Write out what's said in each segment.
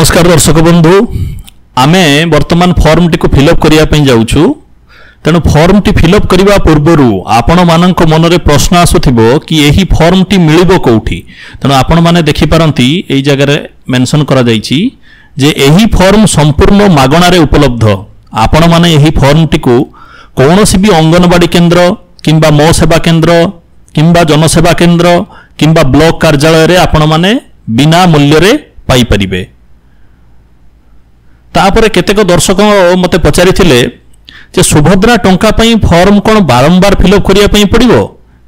नमस्कार दर्शक बंधु आमे वर्तमान फॉर्म टी को फिलअप करने जाऊँ तेणु फॉर्म टी फिलअप करने पूर्वर आपण मान मन में प्रश्न आसुथिबो कि यही फॉर्म टी मिलिबो कोउठी तेणु आपण माने देखि पारंती एई जगह रे मेंशन करा जायछि जे एही फॉर्म संपूर्ण मागणा रे उपलब्ध आपण माने एही फॉर्म टी को कौनसी भी अंगनवाड़ी केंद्र किंबा मो सेवा केंद्र किंबा जनसेवा केंद्र किंबा ब्लॉक कार्यालय रे आपण माने बिना मूल्य रे पाई परिबे। तापरे केतेक दर्शक मते पचारि थिले जे सुभद्रा टंका पई फॉर्म कोन बारंबार फिलअप करिया पई पड़िबो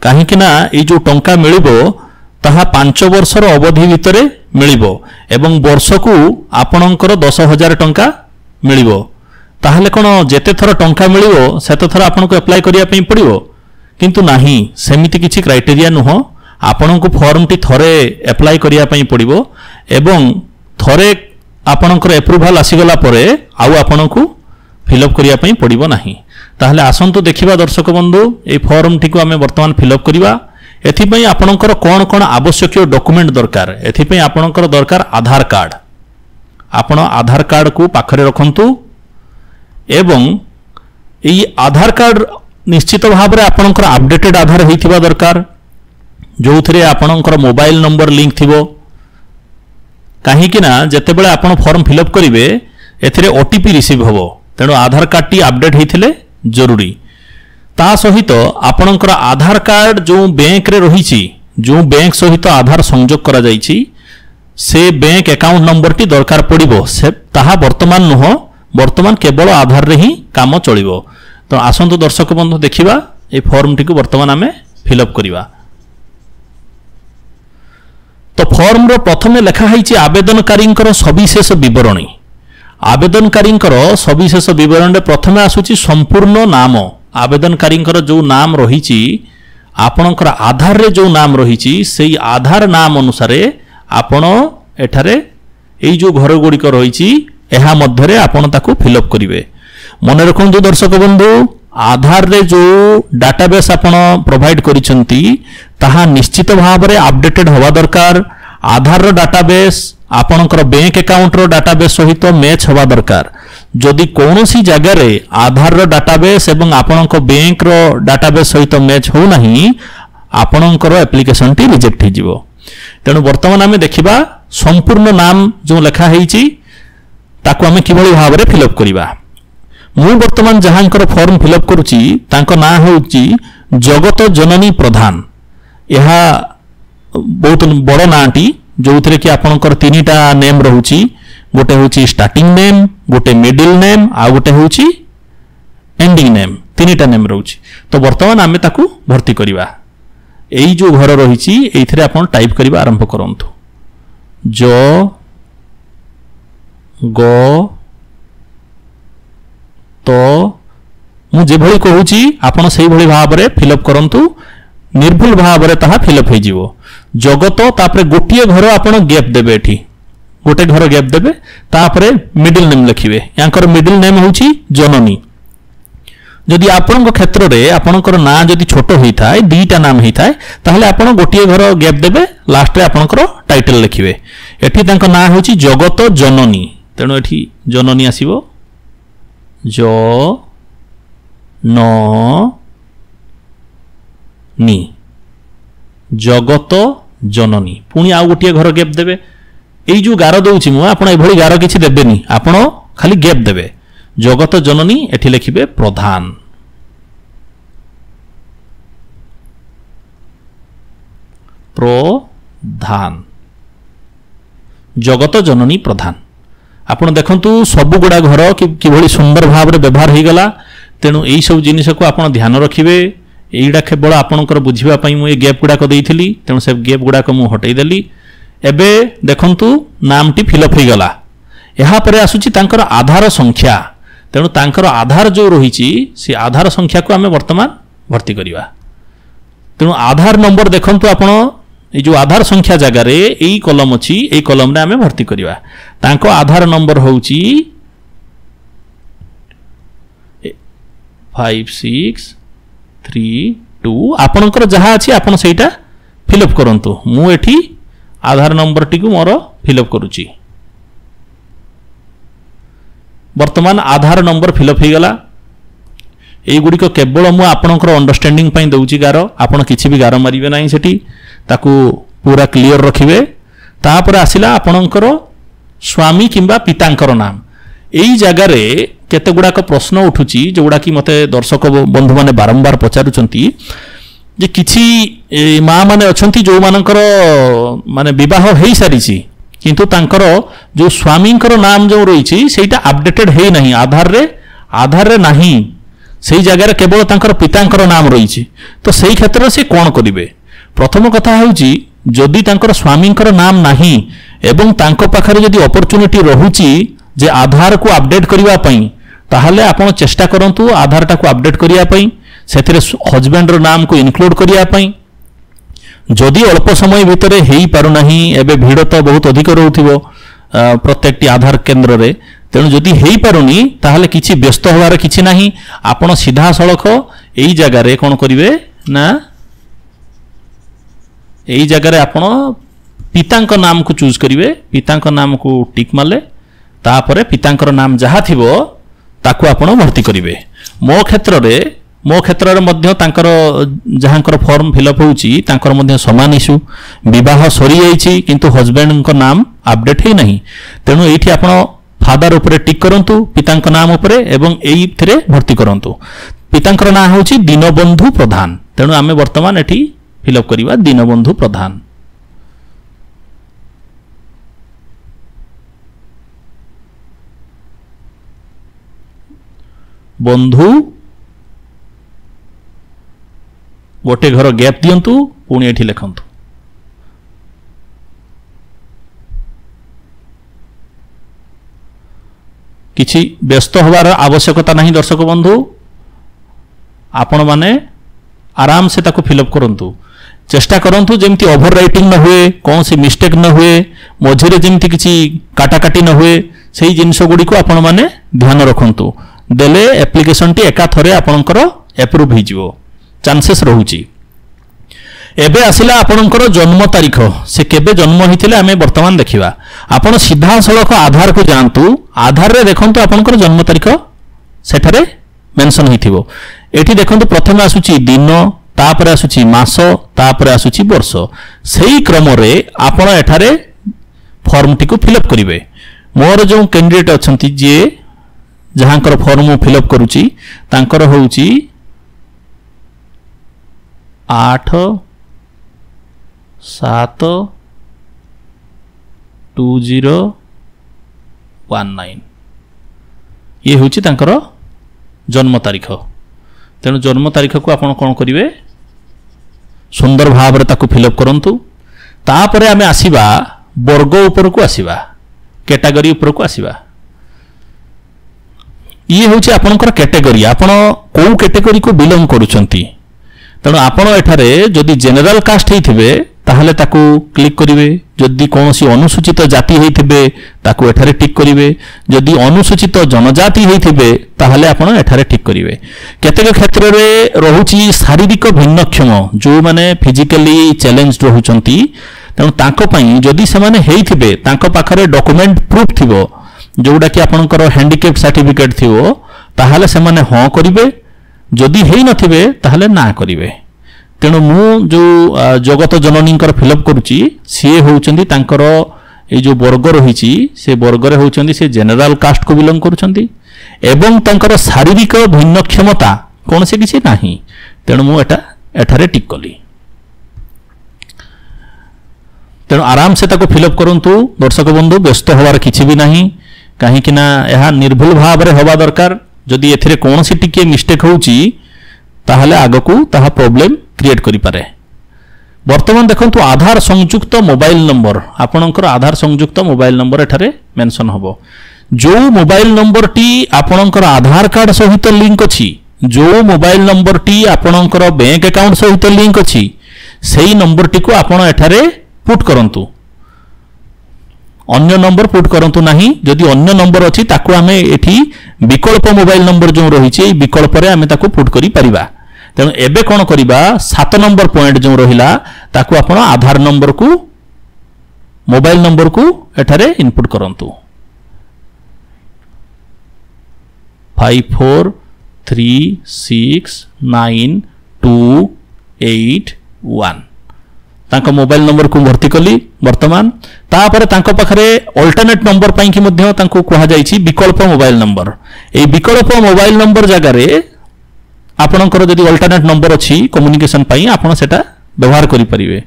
काहे कि ना ए जो टंका मिलिबो ताहा 5 वर्षर अवधि भितरे मिलिबो एवं वर्षकू आपणकर 10,000 टंका मिलिबो ताहले कोन जेते थर टंका मिलिबो सेते थर आपनको अप्लाई करिया पई पड़िबो किंतु नाही सेमिति किछि क्राइटेरिया नुहो आपणको फॉर्म टी थरे अप्लाई करिया पई पड़िबो एवं थरे आपणकर एप्रूवाल आसीगला परे आउ आपणको फिलअप करिया पई पड़िबो नाही। ताहले आसंतु देखिबा दर्शक बंधु ए फॉर्म टी को आमे वर्तमान फिलअप करिबा एथि पई आपणकर कोन कोन आवश्यक डॉक्यूमेंट दरकार एथि पई आपणकर दरकार आधार कार्ड आपण आधार कार्ड को पाखरे रखंतु एवं एई आधार कार्ड निश्चित भाव में आपणकर अपडेटेड आधार होइथिबा दरकार जो थरे आपणकर मोबाइल नंबर लिंक थिबो कहीं ना जिते बड़े आप फॉर्म फिलअप करेंगे एथिरे ओटीपी रिसीव होबो तेणु आधार कार्ड टी अपडेट होइथिले जरूरी ता सहित आपणकर आधार कार्ड जो बैंक रे रहिछि जो बैंक सहित आधार संयोग करा जाइछि से बैंक अकाउंट नंबर टी दरकार पड़िबो से ताहा वर्तमान नुह वर्तमान केवल आधार रे ही काम चलिबो। तो आसंतु दर्शक बंधु देखिबा ए फॉर्म टी को वर्तमान आमे फिलअप करिबा। तो फॉर्म रो प्रथमे लेखा है आवेदनकारी सविशेष विवरणी आवेदनकारी सविशेष विवरणी प्रथमे आसुची संपूर्ण नाम आवेदनकारी जो नाम रही आपणकर आधार रे जो नाम रही से आधार नाम अनुसार आपण एठारे एई जो घर गुड़िक रही एहा मध्यरे आपण ताकू फिलअप करिवे। मन रखंतु दर्शक बंधु आधार रे जो डाटाबेस आपण प्रोवाइड करिसंती ताहा निश्चित भाव में अपडेटेड हवा दरकार आधार रो डाटाबेस आपणकर बैंक अकाउंट रो डाटाबेस सहित मैच हवा दरकार जदि कौनसी जगह रे आधार रो डाटाबेस एवं आपणक बैंक रो डाटाबेस सहित मैच हो नहीं आपणकर एप्लिकेशन टी रिजेक्ट हो जिवो। तेणु वर्तमान आमे देखिबा संपूर्ण नाम जो लेखा हेइची ताको आमे किभଳି भाव में फिलअप करिबा। मु वर्तमान जहांकर फॉर्म फिलअप करूची तांको ना होउची जगत जननी प्रधान यह बहुत बड़ नाटी जो थे कि आपणकर 3टा नेम रहुची गोटे होची स्टार्टिंग नेम गोटे मिडिल नेम आ गोटे होची एंडिंग नेम 3टा नेम रहुची। तो वर्तमान आमे ताकू भर्ती करिबा एई जो घर रहिची एइथरे आपण टाइप करिबा आरंभ करंतु ज ग तो मु जे भली कहूची आपण सेही भली भाव रे फिलअप करंतु निर्भुल भाव रे ताहा फिलअप हो जिवो। जगत तापरे गोटिए घर आपण गैप देबे एठी गोटे घर गैप देबे तापरे मिडिल नेम लिखिबे यांकर मिडिल नेम होची जननी जदि आपनक क्षेत्र रे आपनकर ना जदि छोट होई थाए 2टा नाम होई थाए ताहले आपण गोटिए घर गैप देबे लास्ट रे आपनकर टाइटल लिखिबे एठी तांक ना होची जगत जननी तेणु एठी जननी आसीबो ज न नी जगत जननी पुणी आउ गोटे घर गैप देबे एई जो गार दउछि मु आपण एभली गार किछि देबेनी आपण खाली गैप देबे जगत जननी एठी लिखिबे प्रधान प्रधान जगत जननी प्रधान आपण देखंतु सब गुडा घर किभली सुंदर भाव रे व्यवहार हो गला। तेणु एई सब जिनिस को आपण ध्यान रखिबे एइडा केवल आपणकर बुझिबा पई मु ए गैप गुडा को देइथिली तेणु से गैप गुडा को मु हटै देली। एबे देखंतु नाम टी फिलअप हो गला एहा परे आसुची तांकर आधार संख्या तेणु तांकर आधार जो रहिची से आधार संख्या को आमे वर्तमान भर्ती करिवा। तेणु आधार नंबर देखंतु आपण ए जो आधार संख्या जगह रे एई कॉलम अछि एई कॉलम रे आमे भर्ती करिवा। तांको आधार नंबर होउची 5632 आपणकर जहाँ अच्छी आपण सेटा फिलअप करंतु मु एठी आधार नंबर टी को मोर फिलअप करूची वर्तमान आधार नंबर फिलअप हो गला एगुड़िक केवल मु आपणकर अंडरस्टैंडिंग पई दउची गार आपण किछि भी गार मारिबे नाही सेठी ताकू पूरा क्लियर रखिबे तापर आसिला आपणकर स्वामी किंबा पितांकर नाम एई जगह रे केते गुडाक प्रश्न उठुची जोगुडा कि मते दर्शक बंधु माने बारंबार पचारुचंती जे किछि माँ माने अछंती जो मानकर माने विवाह हेई सारिछि किंतु तांकर जो स्वामींकर नाम जो रहिछि सेटा अपडेटेड हेई नाही आधार रे नाही सेई जगह केवल तांकर पितांकर नाम रहिछि तो सेई क्षेत्र से कोन करिवे प्रथम कथा होउछि जदि तांकर स्वामींकर नाम नाही एवं तांको पाखरे जदि अपॉर्चुनिटी रहुछि जे आधार को अपडेट करिवा पई ताहले आपण चेष्टा करंतु आधार टा को अपडेट करिया पई सेथिरे हस्बैंड रो नाम को इनक्लूड करिया पई जदि अल्प समय भितरे हेई पारु नाही एबे भीड़ तो बहुत अधिक रहउथिबो प्रत्येकटी आधार केंद्र रे तेणु जदि हेई पारुनी ताहले किछि व्यस्त होवार किछि नाही आपण सीधा सड़क एई जगह रे कोन करिवे ना एई जगह रे आपण पितांक नाम को चूज करिवे पितांक नाम को टिक मारले तापरे पितांकर नाम जहा थिबो ताकू आपण भर्ती करिवे मो क्षेत्र रे मध्य तांकर जहांकर फॉर्म फिलअप होउची तांकर मध्य समान इशू विवाह सरी जाईची किंतु हस्बैंड को नाम अपडेट हे नहीं तेणु एठी आपण फादर उपरे टिक करंतु पितांक नाम उपरे एवं एई थिरे भर्ती करंतु पितांकर नाम होउची दीनबंधु प्रधान तेणु आमे वर्तमान एठी फिलअप करिवा दीनबंधु प्रधान बंधु गोटे घर गैप दियंतु पुणी एठी लिखंतु किछि व्यस्त होवार आवश्यकता नहीं दर्शक बंधु आपण माने आराम से ताको फिलअप करंतु चेष्टा करंतु जेमती ओवर राइटिंग न हुए कौन सी मिस्टेक न हुए मझिरे जेमती किछि काटाकाटी न हुए सेही जिंस गुडी को आपण माने ध्यान रखंतु देले एप्लिकेशन टी एका थरे आपणकर एप्रूव हो जिवो चांसेस रहुची एबे आसिला आपणकर जन्म तारीख से केबे जन्म हिथिले आमे वर्तमान देखिबा आपण सीधा सड़क आधार को जानतु आधार रे देखंतु आपणकर जन्म तारीख सेठारे मेंशन हिथिबो एठी देखंतु प्रथमे आसुची दिन तापर आसुची मास तापर आसुची वर्ष सेही क्रम रे आपण एठारे फॉर्म टी को फिलअप करिवे मोर जो कैंडिडेट अछंती जे जहांकर फॉर्म फिलअप करूची तांकर होउची 8/7/2019 ये होउची तांकर जन्म तारीख तेणु जन्म तारीख को आपण कोन करिवे सुंदर भाव रे ताकू फिलअप करंतु तापरे आमे आसीबा वर्ग ऊपर को आसीबा कैटेगरी ऊपर को आसीबा ये होची आपनकर कैटेगरी आपण को कैटेगरी को बिलोंग करूछंती तेणु आपण एठारे जदि जनरल कास्ट हेथिबे ताहले ताकू क्लिक करिवे जदि कोनोसी अनुसूचित जाति हेथिबे ताकू एठारे टिक करिवे जदि अनुसूचित जनजाति हेथिबे ताहले आपण एठारे टिक करिवे केतेक क्षेत्र रे रहुची शारीरिक भिन्नक्षम जो माने फिजिकली चैलेंज्ड रहुचंती तेणु तांको पई जदि से माने हेथिबे तांको पाखरे डॉक्यूमेंट प्रूफ थिबो जोड़ा कि आपनकर हैंडिकैप सर्टिफिकेट थिवो ताहले से माने हां करिवे जदि हेई नथिबे ताहले ना करिवे तेणु मु जो जगत जननींकर फिलअप करूची सी होउचंदी तांकर ए जो वर्ग रहिची से वर्ग रे होउचंदी से जनरल कास्ट को बिलोंग करूचंदी एवं तांकर शारीरिक भिन्नक्षमता कोन से किछि नाही तेणु मु एठारे टिक कली तेणु आराम से ताको फिलअप करंतु दर्शक बंधु व्यस्त होवार किछि भी नाही कहीं कि ना यह निर्भुल भाव रे हवा दरकार जदि एथिरे कोनोसी टिके मिस्टेक होउची ताहले आगकू ताहा प्रॉब्लम क्रिएट करि पारे वर्तमान देखंतु आधार संयुक्त मोबाइल नंबर आपणकर आधार संयुक्त मोबाइल नंबर एठारे मेंशन हबो जो मोबाइल नंबर टी आपणकर आधार कार्ड सहित लिंक अछि जो मोबाइल नंबर टी आपणकर बैंक अकाउंट सहित लिंक अछि सेही नंबर टी को आपण एठारे पुट करंतु अन्य नंबर पुट करंतु नाही जदि अन्य नंबर अछि ताकू आमे एठी विकल्प मोबाइल नंबर जो रहिछि ए विकल्प रे आमे ताकू पुट करि परिबा तेणु एबे कोन करिबा 7 नंबर पॉइंट जो रहिला ताकू आपण आधार नंबर को मोबाइल नंबर को एठारे इनपुट करंतु 54369281 तांको मोबाइल नंबर को भर्ती कली वर्तमान तापर तांको पाखरे अल्टरनेट नंबर पाई कि मध्य तांको कहा जाईछि विकल्प मोबाइल नंबर ए विकल्प मोबाइल नंबर जगह रे आपणकर जदि अल्टरनेट नंबर अछि कम्युनिकेशन पाई आपण सेटा व्यवहार करि परिबे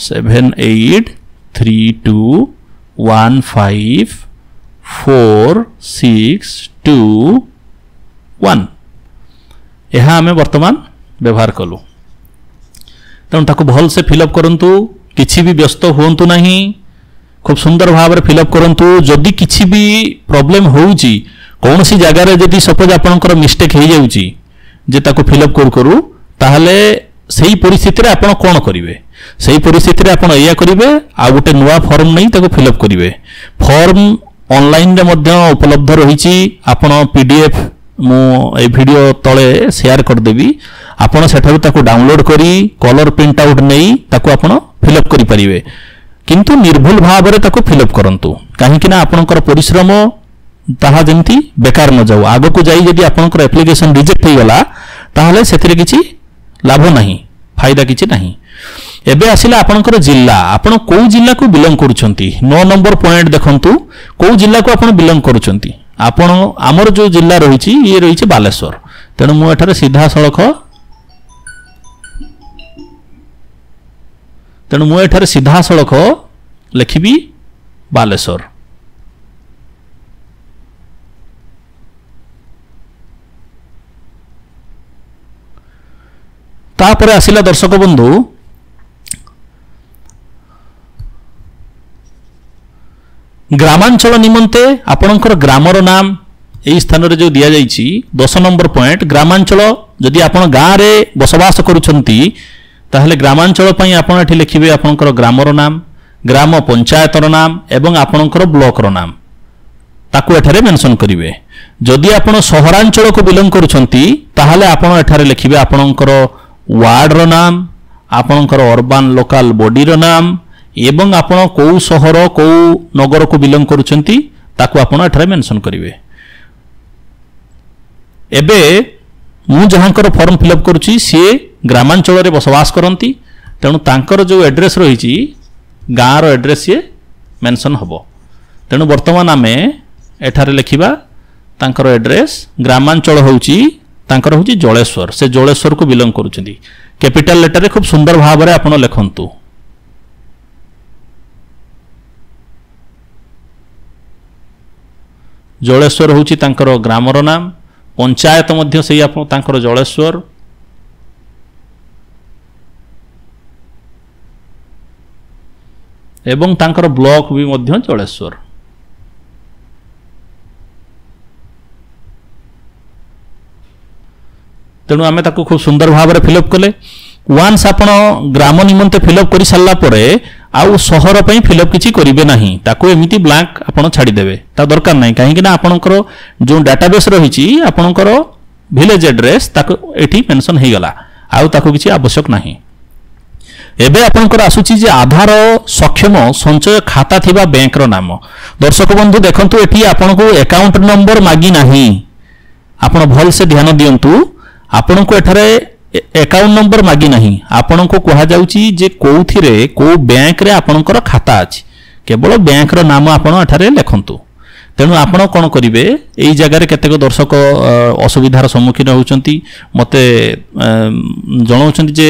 7832154621 यह आम वर्तमान व्यवहार कलु तेणु ताको भल से फिलअप करंतु किछि भी व्यस्त होंतु नहीं खूब सुंदर भाव में फिलअप करंतु जदि किछि भी प्रॉब्लम होउची कौन सी जगह रे जदि सपोज आपनकर मिस्टेक हो जाउची जे ताको फिलअप करू ताहले सही परिस्थिति रे आपण कोन करिवे सही परिस्थिति रे आपण एया करिवे आ गोटे नुवा फॉर्म नहीं ताको फिलअप करिवे फॉर्म ऑनलाइन रे मध्य उपलब्ध रहिची आपण पीडीएफ मु ए वीडियो तळे शेयर कर देबी आपण सेठारु ताको डाउनलोड करी कलर प्रिंट आउट नहीं ताको आपण फिलअप करि परिवे किंतु निर्भुल भाव रे ताको फिलअप करंतु काहे कि ना आपनकर परिश्रम ताहा जेंती बेकार न जाऊ आगो को जाई जदि आपनकर एप्लीकेशन रिजेक्ट हो गला ताहले सेतिरे किछि लाभ नहीं फायदा किछि नहीं एबे आसिला आपनकर जिल्ला आपण को जिल्ला को बिलोंग करूछंती 9 नंबर पॉइंट देखंतु को जिल्ला को आपण बिलोंग करूछंती आपण हमर जो जिल्ला रहिछि ये रहिछि बालेश्वर तेणु मु एठारे सीधा सड़क तेणु मु एठारे सीधा सड़क लिखिबी बालेश्वर तापर आसिला दर्शक बंधु ग्रामांचल निमंते आपणकर ग्रामर नाम यही स्थान रे जो दिया जाइछि 10 नंबर पॉइंट ग्रामांचल जदि आपण गाँ रे बसवास करूछंती ताहले ग्रामांचल पई आपण एठी लिखिबे आपणकर ग्रामर नाम ग्राम पंचायतर नाम एवं आपणकर ब्लॉक रो नाम ताकू एठारे मेंशन करिवे जदि आपण सहरांचल को बिलोंग करूछंती ताहले आपण एठारे लिखिबे आपणकर वार्ड रो नाम आपणकर अर्बन लोकल बॉडी रो नाम एवं आपण को शहर को नगर को बिलोंग करूछंती ताकू आपण एठारे मेंशन करिवे एबे मु जहांकर फॉर्म फिलअप करूची से ग्रामांचल रे बसवास करंती तेणु तांकर जो एड्रेस रहिची गाँ रो एड्रेस ये मेंशन हबो तेणु वर्तमान आमे एठारे लिखिबा तांकर एड्रेस ग्रामांचल होउची तांकर होउची जलेश्वर से जलेश्वर को बिलोंग करूछंती कैपिटल लेटर रे खूब सुंदर भाव रे आपण लेखंतु जलेश्वर होउची तांकर ग्रामर नाम पंचायत मध्य सही आपण तांकर जलेश्वर एवं तांकर ब्लॉक भी मध्य जलेश्वर तेणु आमे ताको खूब सुंदर भाव में फिलअप कले वान्स आपण ग्राम निमंते फिलअप कर सारा आउ सहर पई फिलअप किछि करिवे नाही ताको एमिति ब्लैंक आपण छाडी देबे ता दरकार नाही काहे कि ना आपणकर जो डाटाबेस रहिछि आपणकर विलेज एड्रेस ताको एठी मेंशन हे गला आउ ताको किछि आवश्यक नाही एबे आपणकर आसुछि जे आधार सक्षम संचय खाता थिबा बैंक रो नाम दर्शक बंधु देखंतु एठी आपनको अकाउंट नंबर मागी नाही आपण भल से ध्यान दियंतु आपनको एठारे अकाउंट नंबर मागी नहीं आपनको कहा जाउची जे कोउथिरे को बैंक रे आपनकर खाता अछि केवल बैंक रो नाम आपण एठारे लेखंतु तेणु आपण कोन करिवे एई जगह रे केतेक दर्शक असुविधार सम्मुखीन होउचंती मते जणाउचंती जे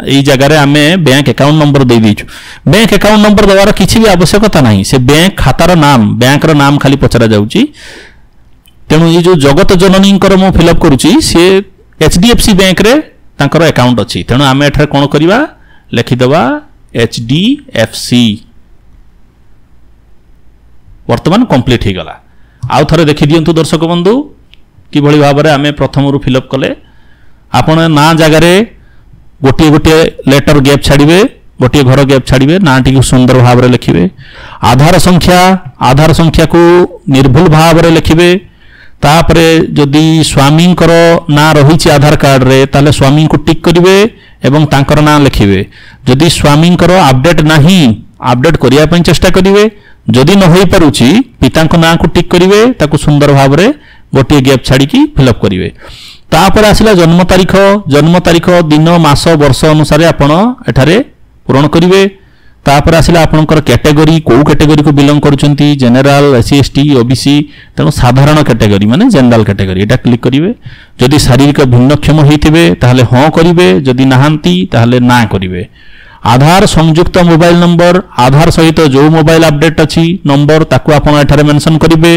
एई जगह रे आमे बैंक अकाउंट नंबर दे दिछु बैंक अकाउंट नंबर देवार किछि भी आवश्यकता नहीं से बैंक खातार नाम बैंक रो नाम खाली पचरा जाउची तेणु ये जो जगत जननी मु फिलअप करूची से एचडीएफसी बैंक रे तांकर अकाउंट अछि तेणु आमे एठारे कोन करिवा लिखिदबा एचडीएफसी वर्तमान कंप्लीट हो गला आउ थरे देखि दियंतु दर्शक बंधु कि भली भाव में आमे प्रथम रु फिलअप कले आपण ना जगह रे गोटे गोटे लेटर गैप छाड़िबे गोटे घर गैप छाड़िबे ना टी सुंदर भाव में लिखिबे आधार संख्या को निर्भुल भाव में लिखिबे तापरे जदि स्वामी ना रही आधार कार्ड रे ताले स्वामी को टिक करिवे एवं तांकर ना लिखिबे जदि स्वामी अपडेट नहीं अपडेट करिया पई चेष्टा करिवे जदि न होई पारुची पिता ना को टिक करिवे ताको सुंदर भाव में गोटे गैप छाड़ी फिलअप करेंगे। तापर आसला जन्म तारीख दिन मास वर्ष अनुसार आपण एठारे पूरण करेंगे। तापर आसला आपणकर कैटेगरी को कैटेगरी को बिलोंग करुछंती जनरल एससी एसटी ओबीसी तेणु साधारण कैटेगरी माने जनरल कैटेगरी एटा क्लिक करेंगे। जदि शारीरिक भिन्नक्षम होइथिबे ताहले हां करेंगे, जदि नाहांती ताहले ना करेंगे। आधार संयुक्त मोबाइल नंबर आधार सहित जो मोबाइल अपडेट अच्छी नंबर ताकू आपण एठारे मेंशन करेंगे।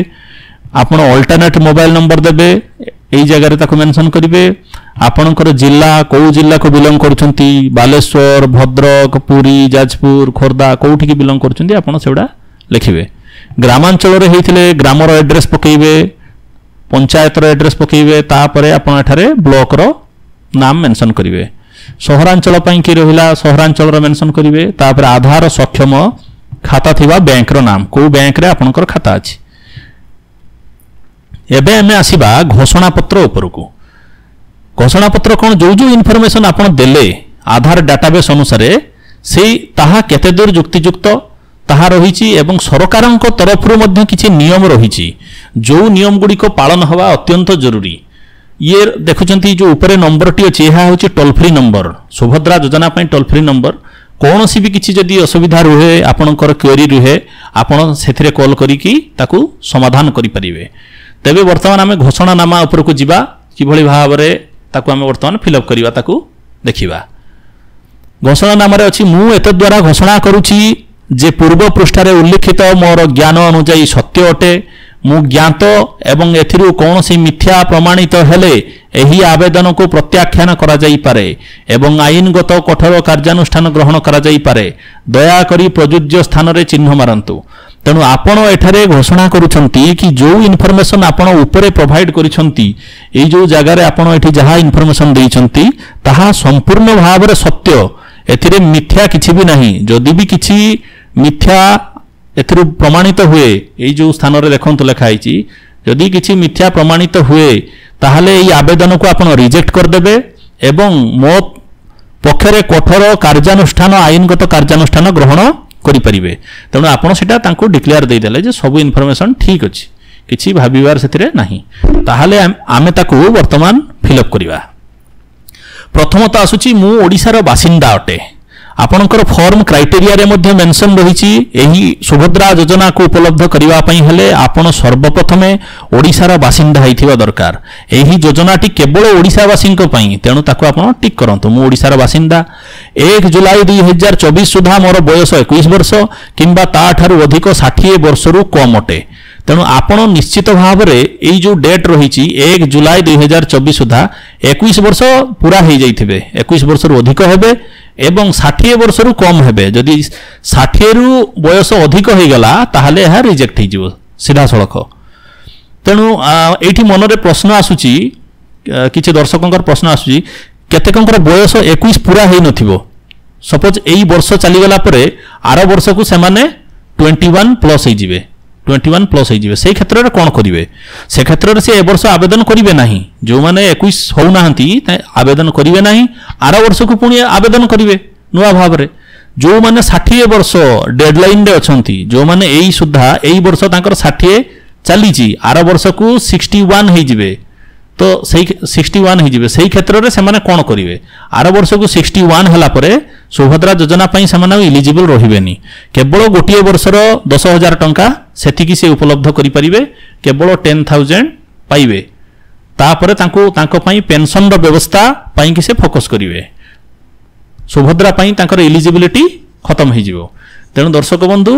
आपण अल्टरनेट मोबाइल नंबर देबे एई जगह ताकू मेंशन करेंगे। आपणकर जिला को जिला को बिलोंग करुछंती बालेश्वर भद्रक पुरी जाजपुर खोर्धा कोठी की बिलोंग करुछंती आपण सेडा लिखिबे। ग्रामांचल रे हेइथिले ग्रामर एड्रेस पकेइबे, पंचायत रो एड्रेस पकेइबे, तापरे आपण एठारे ब्लॉक रो नाम मेंशन करेंगे। सहरांचल पई कि रहिला सहरांचल रो मेंशन करेंगे। तापर आधार सक्षम खाता थिबा बैंक रो नाम को बैंक रे आपणकर खाता अछि। एबे हमें आसीबा घोषणा पत्र उपरको। घोषणा पत्र कोन जो जो इनफॉरमेशन आपण देले आधार डाटाबेस अनुसार से ताहा केते दूर युक्तियुक्त ताहा रहिछि एवं सरकारक तरफ रु मध्ये किछि नियम रहिछि जो नियम गुडी को पालन हवा अत्यंत जरूरी। ये देखुचंती जो ऊपर नंबर टी अछि एहा होछि टोल फ्री नंबर सुभद्रा योजना पई टोल फ्री नंबर। कौन सी भी किसी जदि असुविधा रुहे आपणकर क्वेरी रुहे आपण सेथिरे कॉल करिकी ताकू समाधान करि परिबे। तेबे वर्तमान आमे घोषणानामा उपरको जिबा किभଳି भाबरे ताकू आमे वर्तमान फिलअप करिवा ताकू देखिबा। घोषणानामा रे अछि मु एत द्वारा घोषणा करूछि जे पूर्व पृष्ठारे उल्लेखित मोर ज्ञान अनुसार सत्य अटे। मु ज्ञात एवं एथिरु कौनसी मिथ्या प्रमाणित हेले एही आवेदन को प्रत्याख्यान करा जाई पारे एवं आईनगत कठोर कार्यानुष्ठान ग्रहण करा जाई पारे। दया करी प्रयोज्य स्थान रे चिन्ह मारंतु। तेणु आपण एठारे घोषणा करुछंती कि जो इनफॉरमेशन आपण ऊपर प्रोवाइड करिसंती एई जो जगह रे आपण एठी जहा इनफॉरमेशन देइसंती ताहा संपूर्ण भाव रे सत्य। एथिरे मिथ्या किछि भी नाही। जदि भी किछि मिथ्या एथिरु प्रमाणित हुए एई जो स्थान रे देखंतु लेखा आइछि जदि किछि मिथ्या प्रमाणित हुए ताहले एई आवेदन को आपण रिजेक्ट कर देबे एवं मो पक्षरे कठोर कार्यानुष्ठान आईनगत कार्यानुष्ठान ग्रहण करि परिबे। तेणु आपण सेटा तांको डिक्लेयर देइ देले जे सब इनफॉरमेशन ठीक अछि किछि भाबिबार सेतिरे नाही। ताहले आमे ताकू वर्तमान फिलअप करिवा। प्रथमतः आसुची मु ओडिसार बासिंदा अटे। आपणकर फॉर्म क्राइटेरिया रे मध्ये मेंशन रहिछि एही सुभद्रा योजना को उपलब्ध करिवा पई हेले आपण सर्वप्रथमे ओडिसार बासिंदा हैथिबा दरकार। एही योजनाटी केवल ओडिसावासी पई तेणु ताको आपण टिक करंतु मु ओडिसार बासिंदा। 1 जुलाई 2024 सुधा मोर बयस 21 वर्ष किंबा ता ठारू अधिक 60 वर्ष रु कम अटे। तेणु आपण निश्चित भाव रे एई जो डेट रहिछि 1 जुलाई 2024 सुधा 21 वर्ष पूरा हो जाइथिबे। 21 वर्ष रु अधिक हेबे एवं 60 वर्ष रु कम हेबे। जदि 60 रु बयस अधिक हो गला ताहले यह रिजेक्ट हो जिवो सीधा सड़क। तेणु एठी मन रे प्रश्न आसुची किछि दर्शकंकर प्रश्न आसुची केतेकंकर बयस 21 पूरा हो नथिबो। सपोज एई वर्ष चली गला परे आर वर्ष को से माने 21 प्लस हो जिवे 21 प्लस हो से क्षेत्र में कौन करेंगे से क्षेत्र में से वर्ष आवेदन करेंगे ना जो मैंने 21 होना आवेदन करेंगे ना आर वर्ष को पुणी आवेदन करेंगे नुआ भाव में। जो मैंने 60 वर्ष डेडलाइन रे अछंती जो मैंने यही सुधा यही वर्ष तांकर 60 चली आर वर्ष को 61 हो जिवे तो सही 61 हो जिवे सही क्षेत्र में से माने कौन करेंगे आर वर्ष को 61 हला परे सुभद्रा योजना पई से माने इलिजिबल रहिबेनी। केवल गोटे वर्षर 10,000 टंका सेतिकी से उपलब्ध करि परिबे केवल 10,000 पाइबे। तापरे तांको तांको पई पेंशन रो व्यवस्था पई कि से फोकस करिवे सुभद्रा पई तांकर इलिजिबिलिटी खत्म हो जिवो। तेणु दर्शक बंधु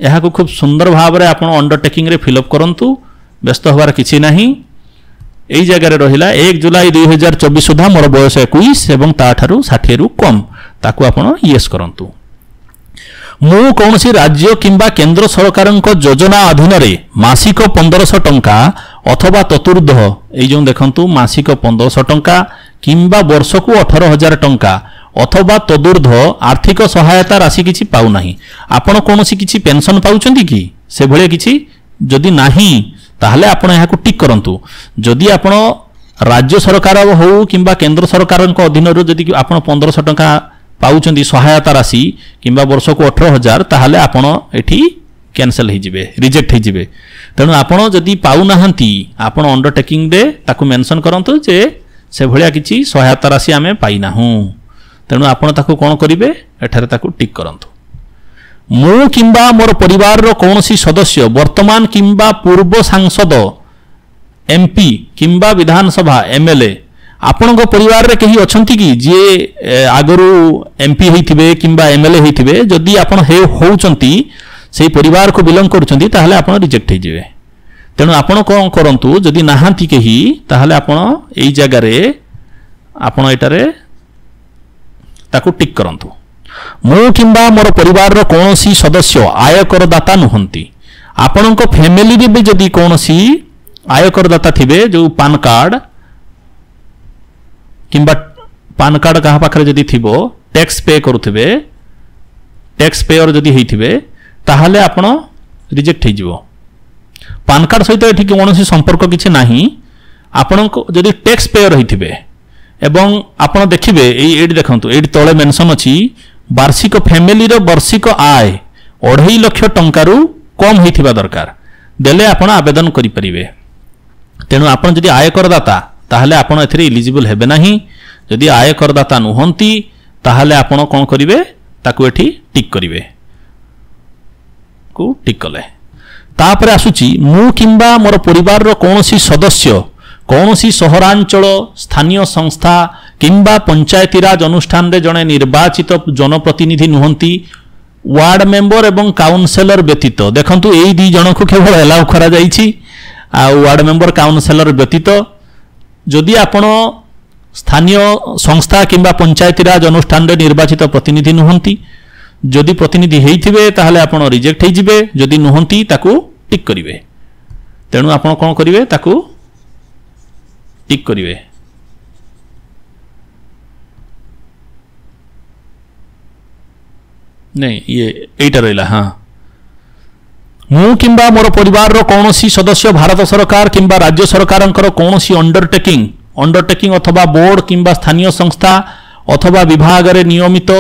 यहा को खूब सुंदर भाव रे आपण अंडरटेकिंग रे फिलअप करंतु व्यस्त होबार किछि नाही। एई जगह रे रहिला 1 जुलाई 2024 सुधा मोर बयस 21 एवं ता ठारू 60 रु कम ताकू आपण यस करंतु। मु कौनसी राज्य किंबा केंद्र सरकारक योजना अधीन रे मासिक 1500 टंका अथवा ततुर्ध एई जो देखंतु मासिक 1500 टंका किंबा वर्ष को 18,000 टंका अथवा तदुर्ध आर्थिक सहायता राशि किछि पाउ नाही। आपण कौनसी किछि पेंशन पाउचंती कि से भले किछि जदि नाही ताहले आपण एहाकु टिक करंतु। जदि आपण राज्य सरकार हो किंबा केंद्र सरकारक अधीन रो जदि आपण 1500 टंका पाउचंती सहायता राशि किंबा वर्ष को 18,000 ताहले आपण एठी कैंसल हो रिजेक्ट हो तेणु आपण जदि पाऊनाहांती आपण अंडरटेकिंग रे ताकू मेंशन करंतु जे से भलिया किछि सहायता राशि आमे पाइनाहु तेणु आपण ताकू कोन करिवे एठारे ताकू टिक करंतु मु किंबा मोर परिवार रो कोनोसी सदस्य वर्तमान किंबा पूर्व सांसद एमपी किंबा विधानसभा एमएलए आपणको परिवार रे कहीं अछंती कि जे आगरू एमपी होइथिबे किंबा एमएलए होइथिबे जदि आपण हे होउचंती सेही परिवार को बिलोंग करूचंती ताहले आपण रिजेक्ट हो जिवे तेणु आपण कोन करंतु जदि नाहांती केही ताहले आपण एई जगह रे आपण एटारे ताकू टिक करंतु मु किंबा मोर परिवार रो कोनोसी सदस्य आयकर दाता नुहंती आपणको फैमिली रे भी जदि कोनोसी आयकर दाता थिबे जो पान कार्ड किंबा पान कार्ड कहा पाखरे जदि थिबो टैक्स पे करूथिबे टैक्स पेयर जदि हेइथिबे ताहले आपण रिजेक्ट हो जिवो पान कार्ड सहित एठी कोनोसी संपर्क किछि नाही आपणको जदि टैक्स पेयर होइथिबे एवं आपण देखिबे एई देखंतु एडी तळे मेंशन अछि वार्षिक फैमिली रो वार्षिक आय 2.5 लाख टंकारु कम होइथिबा दरकार देले आपण आवेदन करि परिबे तेणु आपण जदि आय करदाता ताहले आपण एथिरे एलिजिबल हेबे नाही जदि आय करदाता नुहंती ताहले आपण कोन करिवे ताकू एठी टिक करिवे को टिक कले तापर आसुची मु किंबा मोर परिवार रो कोनोसी सदस्य कोनोसी सहरांचल स्थानीय संस्था किंबा पंचायती राज अनुष्ठान रे जणे निर्वाचित जनप्रतिनिधि नुहंती वार्ड मेंबर एवं काउंसिलर व्यतीत देखंतु एई दी जण को केवल एलाउ करा जाईछि आ वार्ड मेंबर काउंसिलर व्यतीत जदि आपण स्थानीय संस्था किंबा पंचायती राज अनुष्ठान रे निर्वाचित प्रतिनिधि नुहंती जदि प्रतिनिधि हेइथिबे ताहले आपण रिजेक्ट हो जिवे जदि नुहंती ताकू टिक करिवे तेणु आपण कोन करिवे ताकू टिक करिवे नहीं ये एटा रहिला हां मु किंबा मोर परिवार रो कोनोसी सदस्य भारत सरकार किंबा राज्य सरकारंकर कोनोसी अंडरटेकिंग अथवा बोर्ड किंबा स्थानीय संस्था अथवा विभाग रे नियमित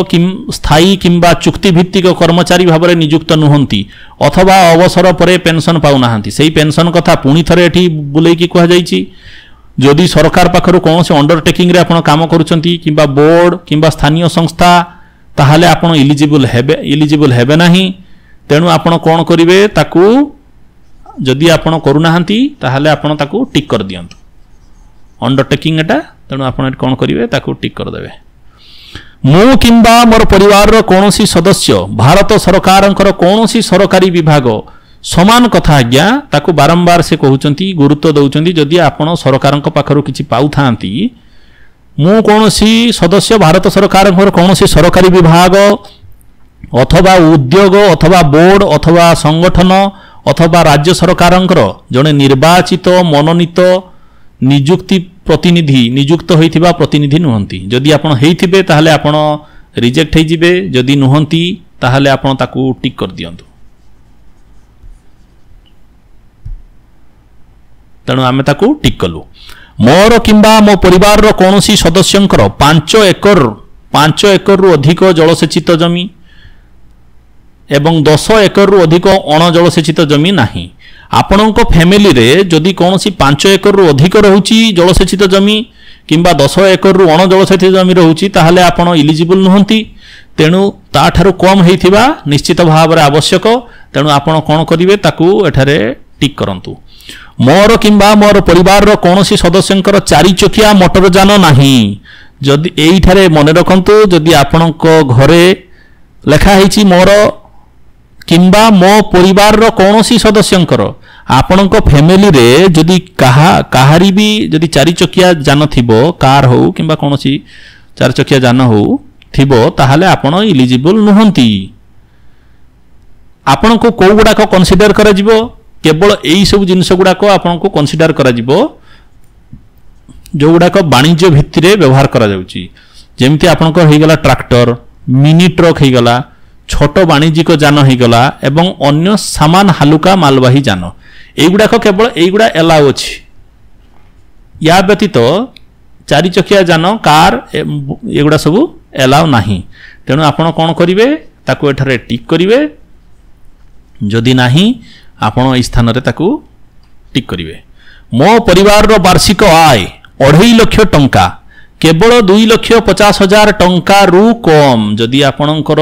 स्थायी किंबा चुक्ति भित्तिक कर्मचारी भाव में नियुक्त नुहंती अथवा अवसर परे पेंशन पाउनाहांती सेही पेंशन कथा पुणी थरे एठी बुलेकी कहा जाईची जदि सरकार पाखरु कोनोसी अंडरटेकिंग रे आपण काम करूचंती किंबा बोर्ड किंबा स्थानीय संस्था ताहले आपण इलिजिबल हेबे नाही तेणु आपण कोन करिवे ताकू जदि आपण करूनाहांती ताहले आपण ताकू टिक कर दियंतु अंडरटेकिंग एटा तेणु आपण कोन करिवे ताकू टिक कर देबे मु किंबा मोर परिवार रो कोनोसी सदस्य भारत सरकारंकर कोनोसी सरकारी विभाग समान कथा आज्ञा ताकू बारंबार से कहउचंती गुरुत्व दउचंती जदि आपण सरकारंक पाखरु किछि पाउथांती मु कोनोसी सदस्य भारत सरकारंकर कोनोसी सरकारी विभाग अथवा उद्योग अथवा बोर्ड अथवा संगठन अथवा राज्य सरकारंकर जने निर्वाचित मनोनीत नियुक्ति प्रतिनिधि नियुक्त होइथिबा प्रतिनिधि नुहंती जदि आपण हेइथिबे ताहले आपण रिजेक्ट हो जिवे जदि नुहंती ताहले आपण ताकू टिक कर दियंतु तेणु आमे ताकू टिक कलु मोर किंबा मो परिवार रो कोनोसी सदस्यंकर 5 एकर रु अधिक जलसेचित जमी एवं 10 एकर रु अधिक अण जलसेचित जमी नाही आपणको फैमिली रे जदि कोनोसी 5 एकर रु अधिक रहुची जलसेचित जमी किंबा 10 एकर रु अण जलसेचित जमी रहुची ताहले आपण इलिजिबल नुहंती तेणु ता ठारू कम हेइथिबा निश्चित भाव रे आवश्यक तेणु आपण कोन करिवे ताकू एठारे टिक करंतु मोर किंबा मोर परिवार रो कोनोसी सदस्यंकर 4 चकिया मोटर जान नाही जदि एइठारे मने रखंतु जदि आपणको घरे लेखा हेछि मोर किंबा मो परिवार रो कोनोसी सदस्यंकर आपणको फैमिली रे जदि काहारी भी जदि 4 चकिया जान थिबो कार हो किंबा कोनोसी 4 चकिया जान हो थिबो ताहाले आपण इलिजिबल नुहंती आपणको को गुडा को कंसीडर करा जिवो केवल एई सब जिनिस गुडा को आपणको कंसीडर करा जिवो जो गुडा को वाणिज्य भित्ति रे व्यवहार करा जाउची जेमति आपणको हे गला ट्रैक्टर मिनी ट्रक हे गला छोट वाणिज्यिक जान हो गला एवं अन्य सामान हालुका मालवाही जान एगुड़ा केवल एगुड़ा एलाउ अच्छी या व्यतीत 4 चकिया जान कार एगुड़ा सब एलाउ नाही तेणु आपण कौन करिवे ताकू एठारे टिक करिवे जदि नाही आपण एई स्थान रे ताकू टिक करिवे। मो परिवार रो वार्षिक आय 2.5 लाख टंका केवल 2,50,000 टंका रु कम जदि आपणकर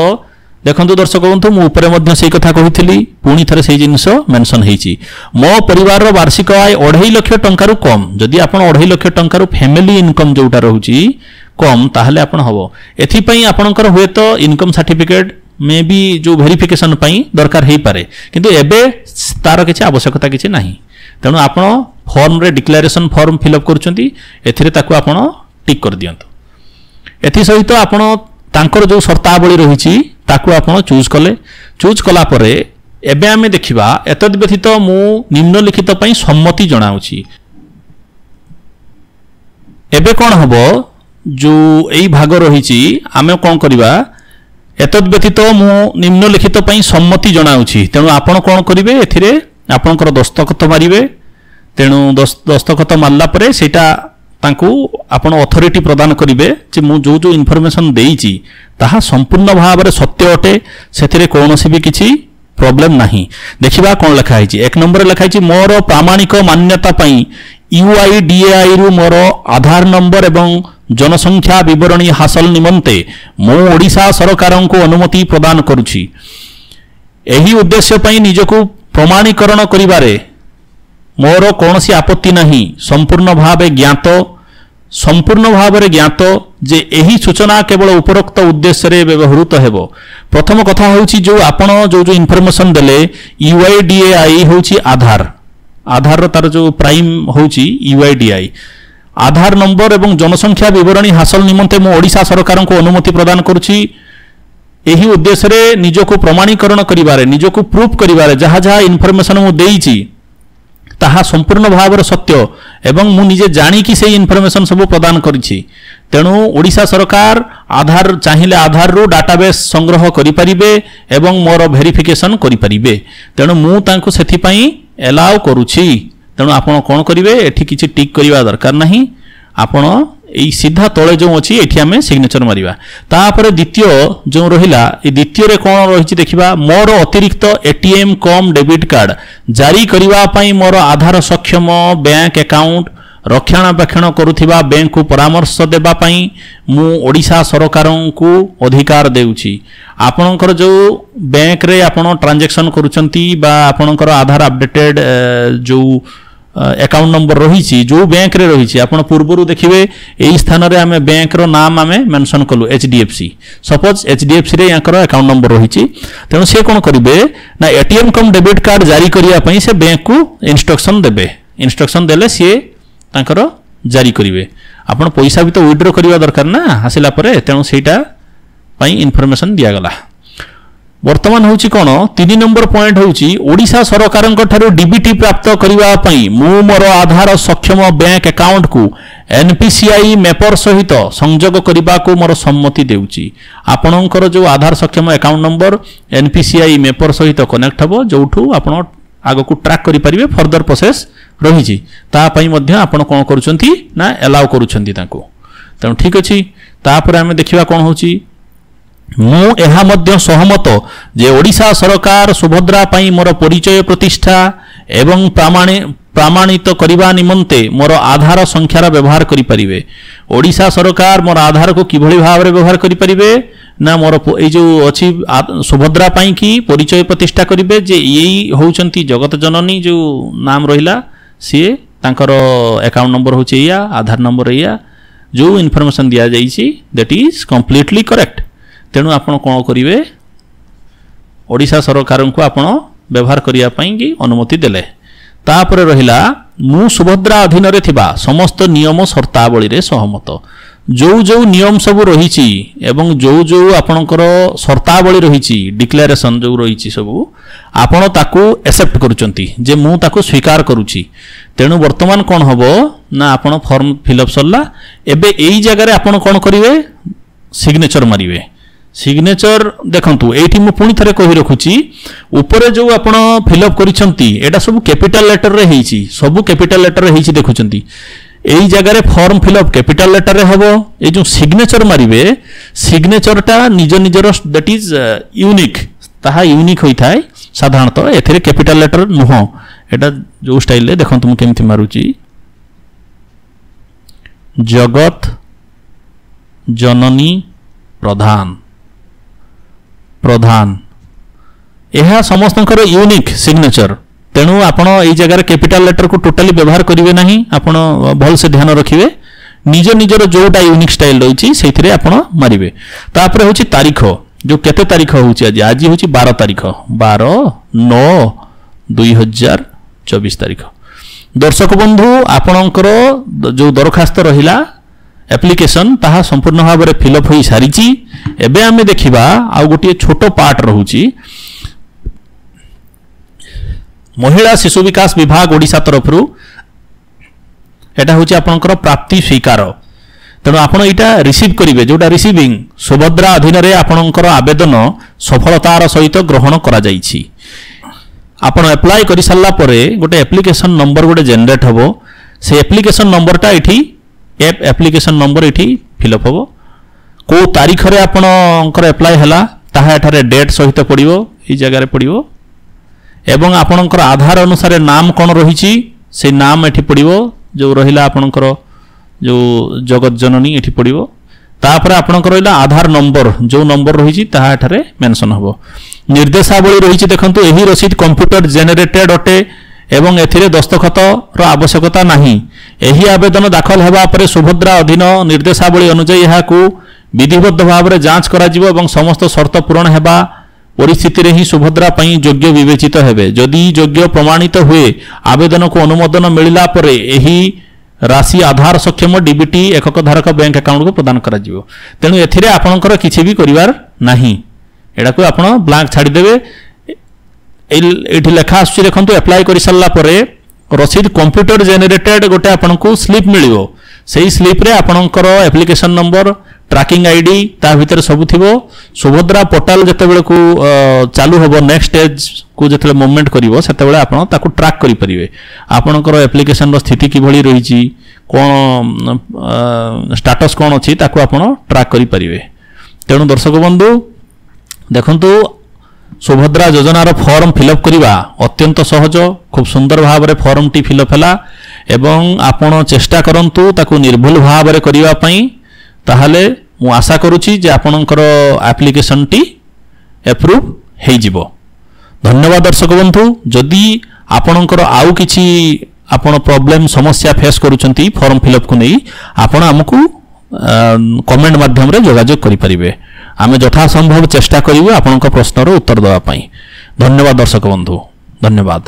देखंतु दर्शक बंधु मु ऊपर मध्य सेई कथा कहिथिली पुणी थरे सेई जिंस मेंशन हेची मो परिवार रो वार्षिक आय 2.5 लाख टंका रु कम जदि आपण 2.5 लाख टंका रु फैमिली इनकम जोटा रहउची कम ताहले आपण हबो एथि पई आपणकर होय तो इनकम सर्टिफिकेट मे बी जो वेरिफिकेशन पई दरकार हेई पारे किंतु एबे तार किछि आवश्यकता किछि नाही तेणु आपण फॉर्म रे डिक्लेरेशन फॉर्म फिल अप करचंती एथिरे ताकू आपण टिक कर दियंतु एथि सहित आपण तांकर जो शर्तावली रहिछि ताकू आपण चूज कला परे एबे आमे देखिबा एतद व्यतीत मु निम्नलिखित पई सम्मति जणाउछि एबे कोन हबो जो एई भाग रहिछि आमे कोन करिबा एतद व्यतीत मु निम्नलिखित पई सम्मति जणाउछि तेणु आपण कोन करिवे एथिरे आपणकर दस्तखत मारिवे तेणु दस्तखत मारला परे सेटा तांकू आपण अथॉरिटी प्रदान करिवे जे मु जो जो इन्फॉर्मेशन देइछि ताहा संपूर्ण भाव रे सत्य अटे सेथिरे कोनोसी भी किछि प्रॉब्लम नाही देखिबा कोन लिखा हैछि एक नंबर लिखा हैछि मोर प्रामाणिक मान्यता पई यूआईडीएआई रु मोर आधार नंबर एवं जनसंख्या विवरणी हासिल निमंते मु ओडिशा सरकारन को अनुमति प्रदान करूछि एही उद्देश्य पई निजको प्रमाणीकरण करिबारे मोर कौनसी आपत्ति नहीं संपूर्ण भाव ज्ञात जे एही सूचना केवल उपरोक्त उद्देश्य रे व्यवहृत हेबो प्रथम कथा होउची जो आपण जो इन्फॉर्मेशन देले यूआईडीएआई होउची आधार तार जो प्राइम होउची यूआईडीआई आधार नंबर एवं जनसंख्या विवरणी हासिल निमंते मो ओडिशा सरकार को अनुमति प्रदान करूची एही उद्देश्य रे निजको प्रमाणीकरण करिबारे निजको प्रूफ करिबारे जहा जहा इन्फॉर्मेशन मु देइची ताहा संपूर्ण भाव सत्य एवं मु निजे जानी कि से इन्फॉर्मेशन सब प्रदान करिछि तेणु ओडिशा सरकार आधार चाहिए आधार रो डाटाबेस संग्रह करि परिबे एवं मोर वेरिफिकेशन करि परिबे तेणु मु तांको सेथि पई एलाउ करूछि तेणु आपण कोन करिवे एठी किछि टिक करिवा दरकार नाही आपण एई सीधा तळे जो अछि एठी हमें सिग्नेचर मारिबा तापर द्वितीय जो रहिला ए द्वितीय रे कोन रहिछि देखिबा मोर अतिरिक्त एटीएम कम डेबिट कार्ड जारी करिवा पई मोर आधार सक्षम बैंक अकाउंट रक्षणाबेक्षण करुथिबा बैंक को परामर्श देबा पई मु ओडिशा सरकार को अधिकार देउछि आपनकर जो बैंक रे आपण ट्रांजैक्शन करूचंती बा आपनकर आधार अपडेटेड जो अकाउंट नंबर रही जो बैंक रे रही आपण पूर्व देखिए यही स्थान रे आमे बैंक रो नाम आमे मेंशन कलु एचडीएफसी सपोज एचडीएफसी रे याकर अकाउंट नंबर रही तेणु से कोन करिवे ना एटीएम कम डेबिट कार्ड जारी करिया पई से बैंक को इंस्ट्रक्शन देले सी तांकर जारी करिवे आपण पैसा भी तो विथड्रॉ करिवा दरकार ना हासिला परे तेणु सेटा पई इन्फॉर्मेशन दिया गला वर्तमान होची कोन 3 नंबर पॉइंट होची ओडिशा सरकारन ठारू डीबीटी प्राप्त करिवा पई मु मोर आधार सक्षम बैंक अकाउंट को एनपीसीआई मैपर सहित संयोग करिबा को मोर सम्मति देउची आपनकर जो आधार सक्षम अकाउंट नंबर एनपीसीआई मैपर सहित कनेक्ट हबो जोठू आपण आगो को ट्रैक करि परिबे फर्दर प्रोसेस रहिची ता पई मध्य आपण कोन करूचंती ना अलाउ करूचंती ताको तेणु ठीक अछि तापर हमें देखिबा कोन होची मु एहा मध्य सहमत जे ओडिशा सरकार सुभद्रा पई मोर परिचय प्रतिष्ठा एवं प्रमाणित करिबा निमंते मोर आधार संख्यार व्यवहार करि परिबे ओडिशा सरकार मोर आधार को किभଳି भाबरे व्यवहार करि परिबे ना मोर ए जो अछि सुभद्रा पई की परिचय प्रतिष्ठा करिबे जे एई होउचंती जगत जननी जो नाम रहिला से तांकर अकाउंट नंबर होचे या आधार नंबर या जो इन्फॉर्मेशन दिया जाईची दैट इज कंप्लीटली करेक्ट तेणु आपण कोन करिवे ओडिशा सरकार को आपण व्यवहार करिया पई की अनुमति देले तापर रहिला मु सुभद्रा अधीन रे थिबा समस्त नियम शर्तावली रे सहमत जो जो नियम सब रहिछि एवं जो जो आपणकर शर्तावली रहिछि डिक्लेरेशन जो रहिछि सब आपण ताकू एक्सेप्ट करूचंती जे मु ताकू स्वीकार करूछि तेणु वर्तमान कोन हबो ना आपण फॉर्म फिलअप सरला एबे एई जगह रे आपण कोन करिवे सिग्नेचर मारिवे सिग्नेचर देखंतु एठी मु पुनी थरे कहि रखुची ऊपर जो आपण फिलअप करिसंती एटा सब कैपिटल लेटर रे हेछि सब कैपिटल लेटर रे हेछि देखुचंती एई जगह रे फॉर्म फिलअप कैपिटल लेटर रे हबो ए जो सिग्नेचर मारिवे सिग्नेचर टा निज निजर दैट इज यूनिक ताहा यूनिक होई थाए साधारणतः एथिरे कैपिटल लेटर नुह एटा जो स्टाइल रे देखंतु मु केमथि मारुची जगत जननी प्रधान प्रधान यह समस्तंकर यूनिक सिग्नेचर तेणु आपण एई जगह कैपिटल लेटर को टोटाली व्यवहार करिवे नाही आपण भल से ध्यान रखिवे निज निजर जोटा यूनिक स्टाइल रही से आपण मारिवे तापर होची तारीख जो केते तारीख होची आज आज होची 12 तारीख 12/9/2024 तारीख दर्शक बंधु आपणकर जो दरखास्त रहिला एप्लिकेशन ताहा संपूर्ण भाव में फिलअप हो सारी एबे आमे देखिबा आ गोटे छोट पार्ट रहुची महिला शिशु विकास विभाग ओडिशा तरफ एटा होची आपनकर प्राप्ति स्वीकार तेणु आपण एटा रिसीव करिवे जोटा रिसीविंग सुभद्रा अधीन रे आपनकर आवेदन सफलतार सहित ग्रहण करा जाईछि आपण अप्लाई करि सल्ला परे गोटे एप्लिकेशन नंबर गोटे जनरेट हबो से एप्लिकेशन नंबरटा एठी एप्लिकेशन नंबर एठी फिलअप हबो को तारीख रे आपनकर अप्लाई हला ताहा एठारे डेट सहित पडिवो ई जगह रे पडिवो एवं आपनकर आधार अनुसार नाम कोन रहिछि से नाम एठी पडिवो जो रहिला आपनकर जो जगत जननी एठी पडिवो तापर आपनकर रहिला आधार नंबर जो नंबर रहिछि ताहा एठारे मेंशन हबो निर्देशावली रहिछि देखंतु एही रसीद कंप्यूटर जेनरेटेड अटे एवं एथिरे दस्तखत रो आवश्यकता नाही एही आवेदन दाखल हेबा परे सुभद्रा अधीन निर्देशावली अनुसार एहाकू विधिबद्ध भाव में जांच करा जिवो एवं समस्त शर्त पूर्ण हेबा परिस्थिति रे ही सुभद्रा पई योग्य विवेचित हेबे जदि योग्य प्रमाणित हुए आवेदन को अनुमोदन मिलिला परे एही राशि आधार सक्षम डीबीटी एकक धारक बैंक अकाउंट को प्रदान करा जिवो तेनु एथिरे आपनकर किछि भी करिवार नाही एडा को आपण ब्लैंक छाडी देबे एठी लेखा आसुची देखंतु अप्लाई करि सल्ला परे रसीद कंप्यूटर जेनरेटेड गोटे आपनकु स्लिप मिलिवो सेही स्लिप रे आपनकर एप्लिकेशन नंबर ट्रैकिंग आईडी ता भीतर सब थिबो सुभद्रा पोर्टल जते बेले को चालू होबो नेक्स्ट स्टेज को जते मूवमेंट करिवो सेते बेले आपण ताकू ट्रैक करि परिवे आपनकर एप्लिकेशन रो स्थिति कि भली रहिछि कोन स्टेटस कोन अछि ताकू आपण ट्रैक करि परिवे तेणु दर्शक बंधु देखंतु सुभद्रा योजनार फॉर्म फिलअप करिवा अत्यंत सहज खूब सुंदर भाव रे फॉर्म टी फिलअप हला एवं आपण चेष्टा करंतु ताकू निर्भुल भाव रे करिवा पई ताहले मु आशा करूची जे आपणकर एप्लिकेशन टी एप्रूव हेई जिवो धन्यवाद दर्शक बंधु जदि आपणकर आउ किछि आपण प्रॉब्लम समस्या फेस करूचंती फॉर्म फिलअप को नहीं आपण हमकु कमेंट माध्यम रे जोगाजोग करि परिबे आमे यथा संभव चेष्टा करिवो आपणकर प्रश्नर उत्तर देबा पई धन्यवाद दर्शक बंधु धन्यवाद।